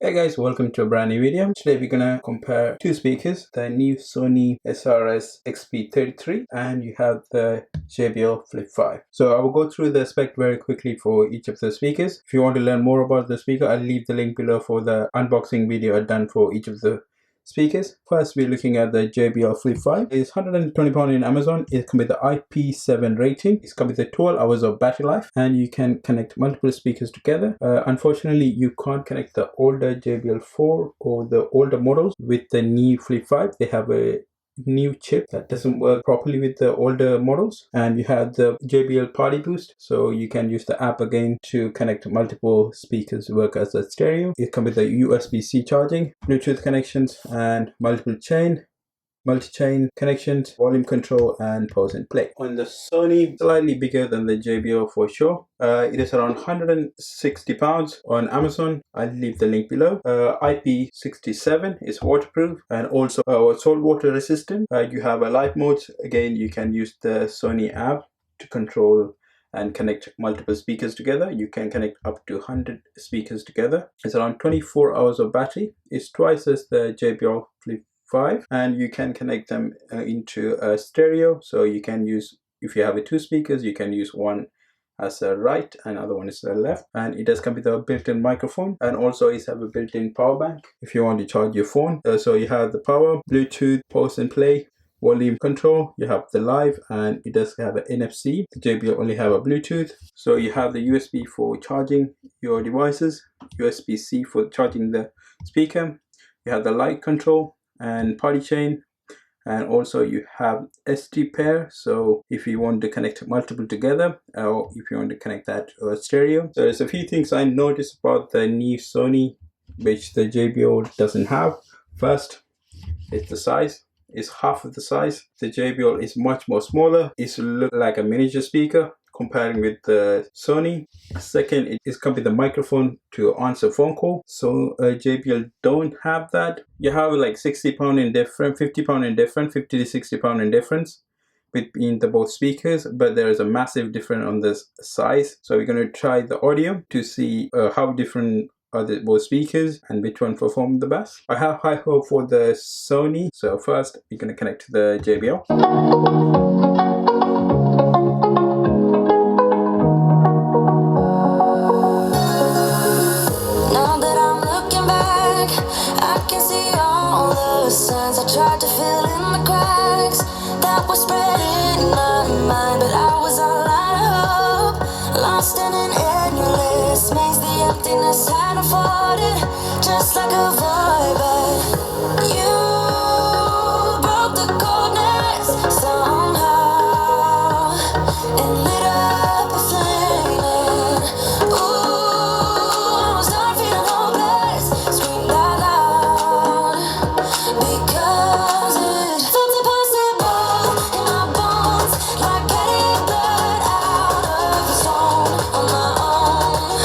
Hey guys, welcome to a brand new video. Today we're gonna compare two speakers, the new Sony SRS XP33 and you have the JBL Flip 5. So I will go through the spec very quickly for each of the speakers. If you want to learn more about the speaker, I'll leave the link below for the unboxing video I've done for each of the speakers. First, we're looking at the JBL Flip 5. It's £120 in Amazon. It comes with the IP7 rating. It's come with the 12 hours of battery life, and you can connect multiple speakers together. Unfortunately, you can't connect the older JBL 4 or the older models with the new Flip 5. They have a new chip that doesn't work properly with the older models, and you have the JBL Party Boost, so you can use the app again to connect multiple speakers to work as a stereo. It comes with a USB-C charging, Bluetooth connections, and multi-chain connections, volume control, and pause and play. On the Sony, slightly bigger than the JBL for sure. It is around £160 on Amazon. I'll leave the link below. IP67 is waterproof and also salt water resistant. You have a light mode. Again, you can use the Sony app to control and connect multiple speakers together. You can connect up to 100 speakers together. It's around 24 hours of battery. It's twice as the JBL Flip 5, and you can connect them into a stereo. So you can use, if you have two speakers, you can use one as a right and other one is a left, and it does come with a built-in microphone, and also it have a built-in power bank if you want to charge your phone. So you have the power, Bluetooth, pause and play, volume control, you have the live, and it does have an NFC. The JBL only have a Bluetooth. So you have the USB for charging your devices, USB-C for charging the speaker, you have the light control and party chain, and also you have ST pair, so if you want to connect multiple together, or if you want to connect that to a stereo. So there's a few things I noticed about the new Sony which the JBL doesn't have. First, it's the size. It's half of the size. The JBL is much more smaller. It looks like a miniature speaker comparing with the Sony. Second, it is come with a microphone to answer phone call. So JBL don't have that. You have like £60 in difference, £50 in difference, £50 to £60 in difference between the both speakers, but there is a massive difference on the size. So we're going to try the audio to see how different are the both speakers and which one perform the best. I have high hope for the Sony. So first, we're going to connect to the JBL. Signs I tried to fill in the cracks that were spreading in my mind, but I was all out of hope, lost in an endless maze. The emptiness had unfolded just like a void, but you broke the coldness somehow and lit up a flame. Ooh, I was done feeling hopeless, screamed out loud, because it felt impossible in my bones, like getting blood out of a stone on my own.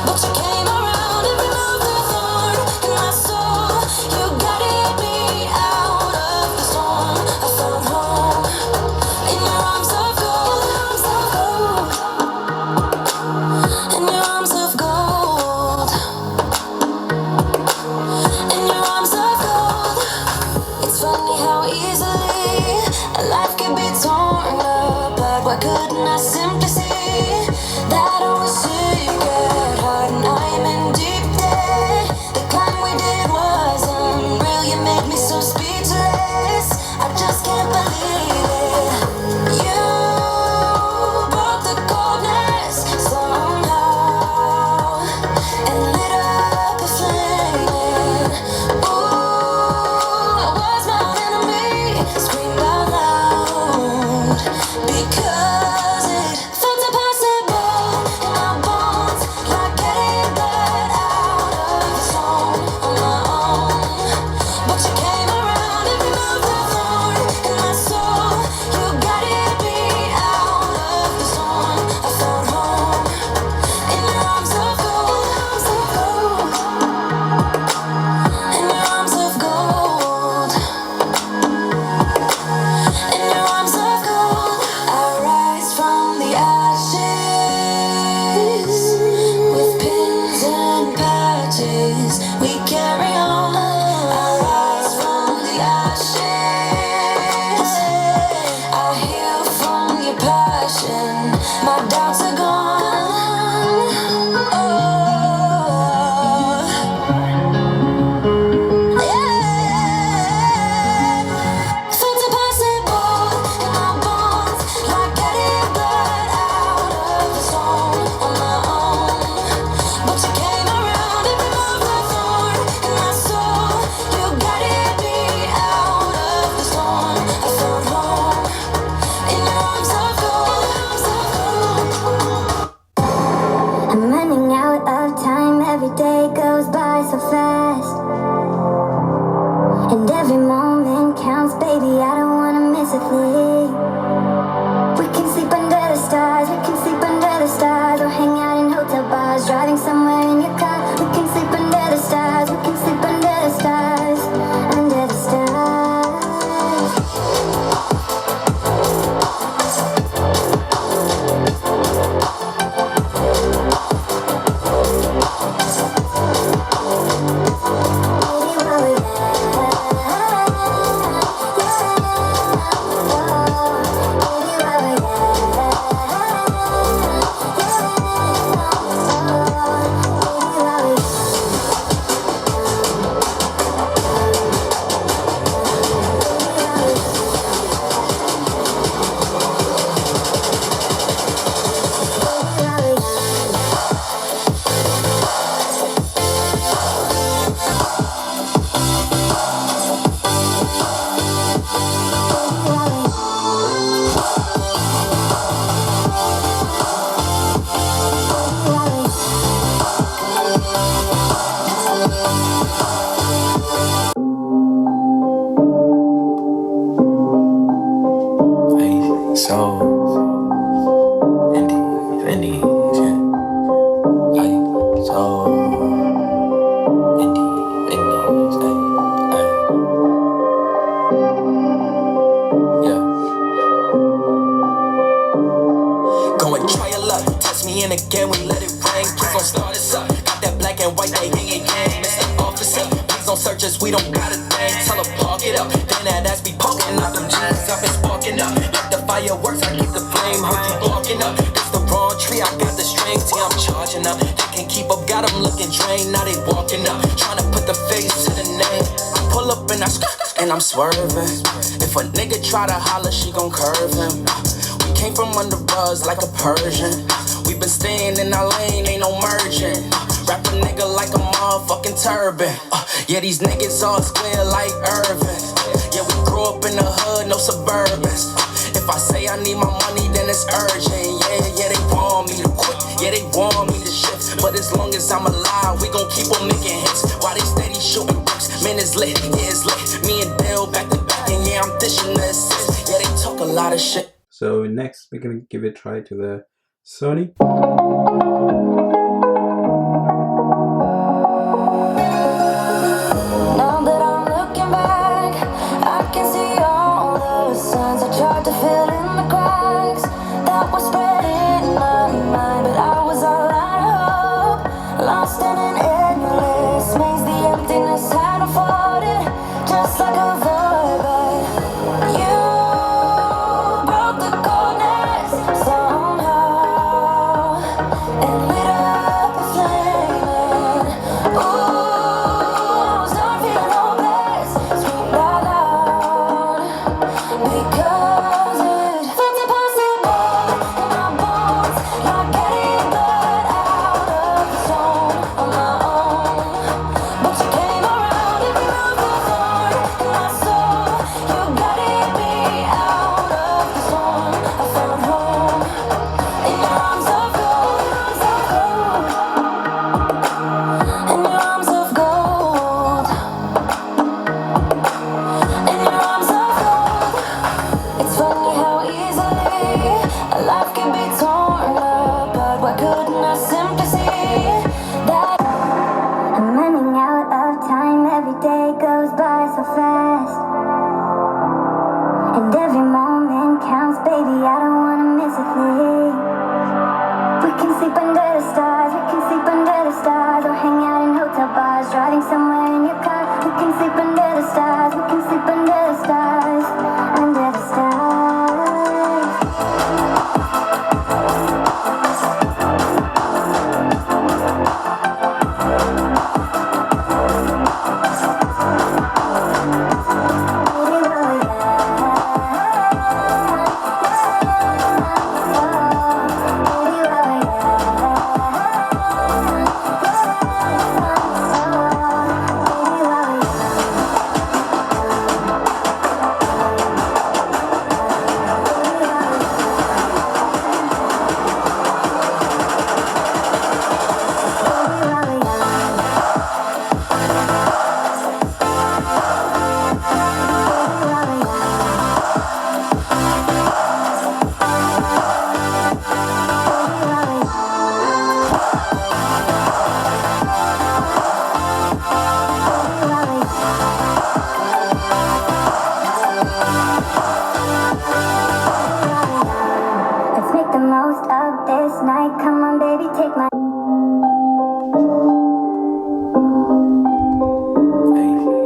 But you came around and removed the thorn in my soul. fast. And every moment counts, baby, I don't wanna miss a thing. We can sleep under the stars, we can sleep under the stars, or hang out in hotel bars, driving somewhere in your car. We can sleep under the stars, we can sleep under the stars, under the stars. We don't got a thing, tell her park it up. Then that ass be poking out them jeans, I've been sparking up. Like the fireworks, I keep the flame, heard you barking up. It's the wrong tree, I got the strings, yeah, I'm charging up. They can't keep up, got them looking drained, now they walking up. Trying to put the face to the name. I pull up and and I'm swerving. If a nigga try to holler, she gon' curve him. We came from under buzz like a Persian. We been staying in our lane, ain't no merging. Wrap a nigga like a motherfucking turban. Yeah, these niggas all square like Irvin. Yeah, we grew up in the hood, no Suburbans. If I say I need my money, then it's urgent. Yeah, they want me to quit. Yeah, they want me to shift. But as long as I'm alive, we gon' keep on making hits. While they steady shooting bricks, man, it's lit, yeah, it's lit. Me and Bill back to back, and yeah, I'm dishing the assist. Yeah, they talk a lot of shit. So next, we're gonna give it a try to the Sony.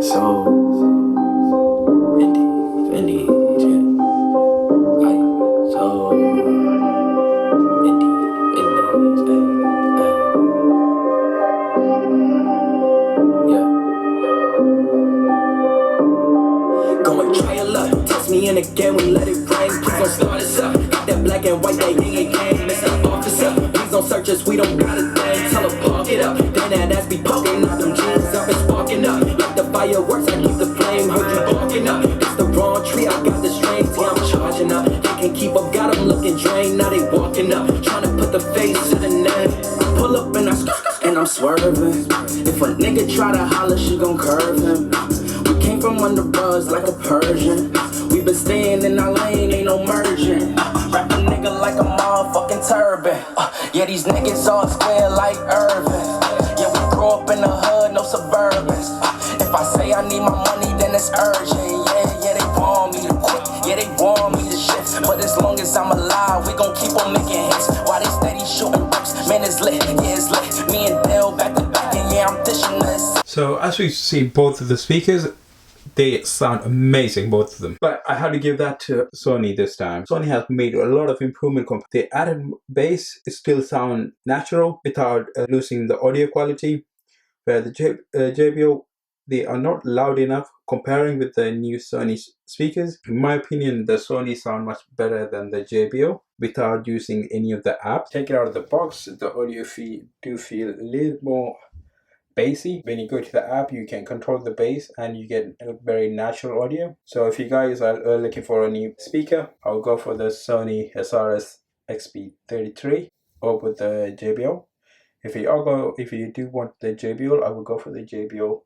So, Indeed, yeah. So, yeah. Go and try your luck. Test me in again, we let it rain. Please don't start us up. Got that black and white, that yin and yang. Mr. Officer, please don't search us, we don't got a thing. Tell her park it up. Then that ass be poking out them jeans up and sparking up. Like the fireworks, I keep the flame. Heard you barking up. It's the wrong tree, I got the strings. Yeah, I'm charging up. They can't keep up, got them looking drained. Now they walking up, trying to put the face to the name. Pull up and I'm swerving. If a nigga try to holler, she gon' curve him. Came from under buzz like a Persian. We been staying in our lane, ain't no merging. Wrap a nigga like a motherfucking turban. Yeah, these niggas all square like Irvin. Yeah, we grew up in the hood, no Suburbans. If I say I need my money, then it's urgent. Yeah, they want me to quit. Yeah, they want me to shift. But as long as I'm alive, we gon' keep on making hits. Why they steady shooting bricks? Man, it's lit. Yeah, it's lit. Me and Dale back to back, and yeah, I'm dishing this. So as we see both of the speakers, they sound amazing, both of them. But I had to give that to Sony this time. Sony has made a lot of improvement. The added bass still sound natural without losing the audio quality. Where the JBL, they are not loud enough comparing with the new Sony speakers. In my opinion, the Sony sound much better than the JBL without using any of the apps. Take it out of the box, the audio do feel a little more bassy. When you go to the app, you can control the bass and you get a very natural audio. So if you guys are looking for a new speaker, I'll go for the Sony SRS XP33 or with the JBL. If you do want the JBL, I will go for the JBL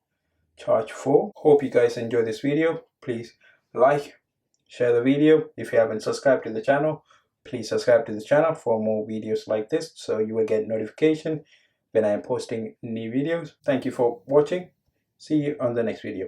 Charge 4. Hope you guys enjoy this video. Please like, share the video. If you haven't subscribed to the channel, please subscribe to the channel for more videos like this, so you will get notification when I am posting new videos. Thank you for watching. See you on the next video.